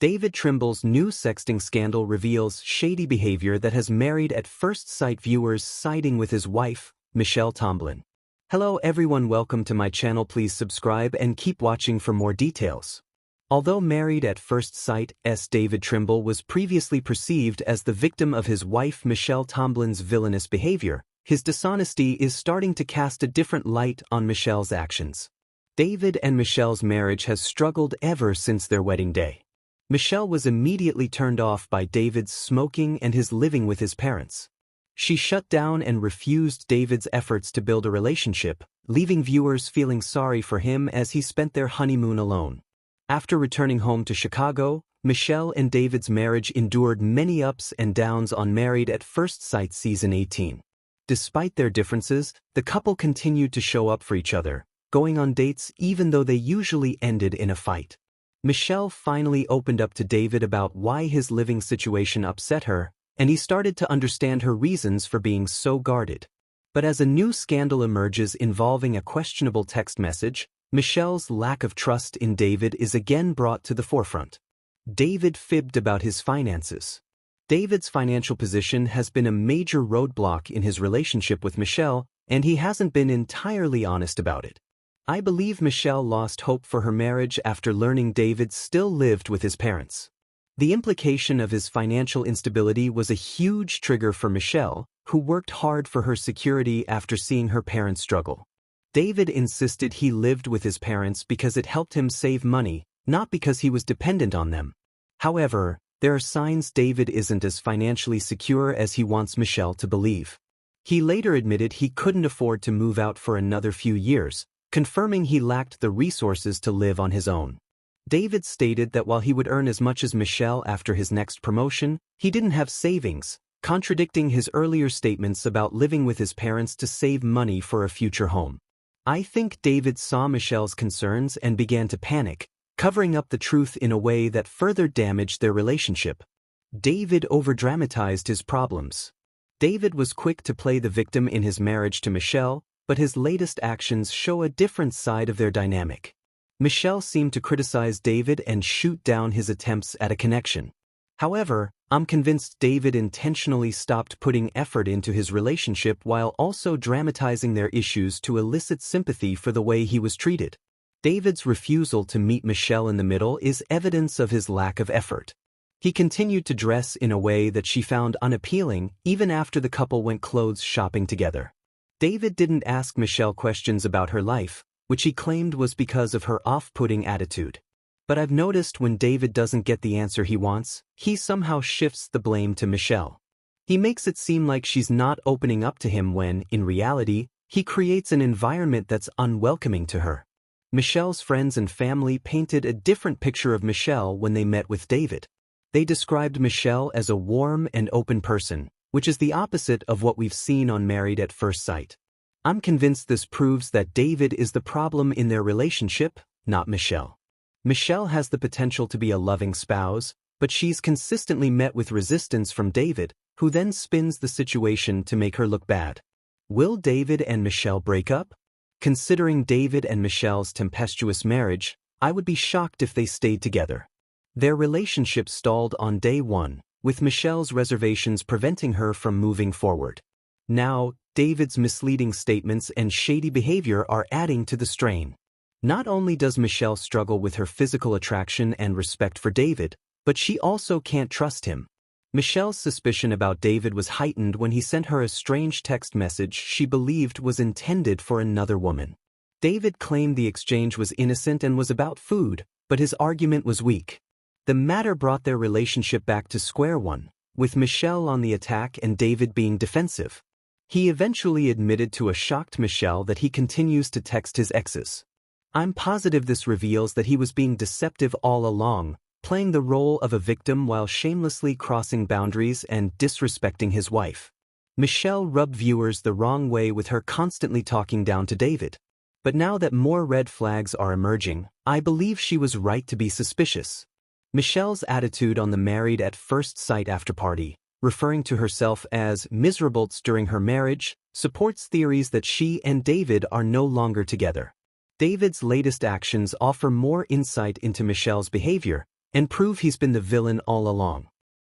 David Trimble's new sexting scandal reveals shady behavior that has Married at First Sight viewers siding with his wife, Michelle Tomlin. Hello everyone, welcome to my channel. Please subscribe and keep watching for more details. Although Married at First Sight's David Trimble was previously perceived as the victim of his wife Michelle Tomlin's villainous behavior, his dishonesty is starting to cast a different light on Michelle's actions. David and Michelle's marriage has struggled ever since their wedding day. Michelle was immediately turned off by David's smoking and his living with his parents. She shut down and refused David's efforts to build a relationship, leaving viewers feeling sorry for him as he spent their honeymoon alone. After returning home to Chicago, Michelle and David's marriage endured many ups and downs on Married at First Sight Season 18. Despite their differences, the couple continued to show up for each other, going on dates even though they usually ended in a fight. Michelle finally opened up to David about why his living situation upset her, and he started to understand her reasons for being so guarded. But as a new scandal emerges involving a questionable text message, Michelle's lack of trust in David is again brought to the forefront. David fibbed about his finances. David's financial position has been a major roadblock in his relationship with Michelle, and he hasn't been entirely honest about it. I believe Michelle lost hope for her marriage after learning David still lived with his parents. The implication of his financial instability was a huge trigger for Michelle, who worked hard for her security after seeing her parents struggle. David insisted he lived with his parents because it helped him save money, not because he was dependent on them. However, there are signs David isn't as financially secure as he wants Michelle to believe. He later admitted he couldn't afford to move out for another few years, confirming he lacked the resources to live on his own. David stated that while he would earn as much as Michelle after his next promotion, he didn't have savings, contradicting his earlier statements about living with his parents to save money for a future home. I think David saw Michelle's concerns and began to panic, covering up the truth in a way that further damaged their relationship. David overdramatized his problems. David was quick to play the victim in his marriage to Michelle, but his latest actions show a different side of their dynamic. Michelle seemed to criticize David and shoot down his attempts at a connection. However, I'm convinced David intentionally stopped putting effort into his relationship while also dramatizing their issues to elicit sympathy for the way he was treated. David's refusal to meet Michelle in the middle is evidence of his lack of effort. He continued to dress in a way that she found unappealing even after the couple went clothes shopping together. David didn't ask Michelle questions about her life, which he claimed was because of her off-putting attitude. But I've noticed when David doesn't get the answer he wants, he somehow shifts the blame to Michelle. He makes it seem like she's not opening up to him when, in reality, he creates an environment that's unwelcoming to her. Michelle's friends and family painted a different picture of Michelle when they met with David. They described Michelle as a warm and open person, which is the opposite of what we've seen on Married at First Sight. I'm convinced this proves that David is the problem in their relationship, not Michelle. Michelle has the potential to be a loving spouse, but she's consistently met with resistance from David, who then spins the situation to make her look bad. Will David and Michelle break up? Considering David and Michelle's tempestuous marriage, I would be shocked if they stayed together. Their relationship stalled on day one, with Michelle's reservations preventing her from moving forward. Now, David's misleading statements and shady behavior are adding to the strain. Not only does Michelle struggle with her physical attraction and respect for David, but she also can't trust him. Michelle's suspicion about David was heightened when he sent her a strange text message she believed was intended for another woman. David claimed the exchange was innocent and was about food, but his argument was weak. The matter brought their relationship back to square one, with Michelle on the attack and David being defensive. He eventually admitted to a shocked Michelle that he continues to text his exes. I'm positive this reveals that he was being deceptive all along, playing the role of a victim while shamelessly crossing boundaries and disrespecting his wife. Michelle rubbed viewers the wrong way with her constantly talking down to David. But now that more red flags are emerging, I believe she was right to be suspicious. Michelle's attitude on the Married at First Sight afterparty, referring to herself as miserable during her marriage, supports theories that she and David are no longer together. David's latest actions offer more insight into Michelle's behavior, and prove he's been the villain all along.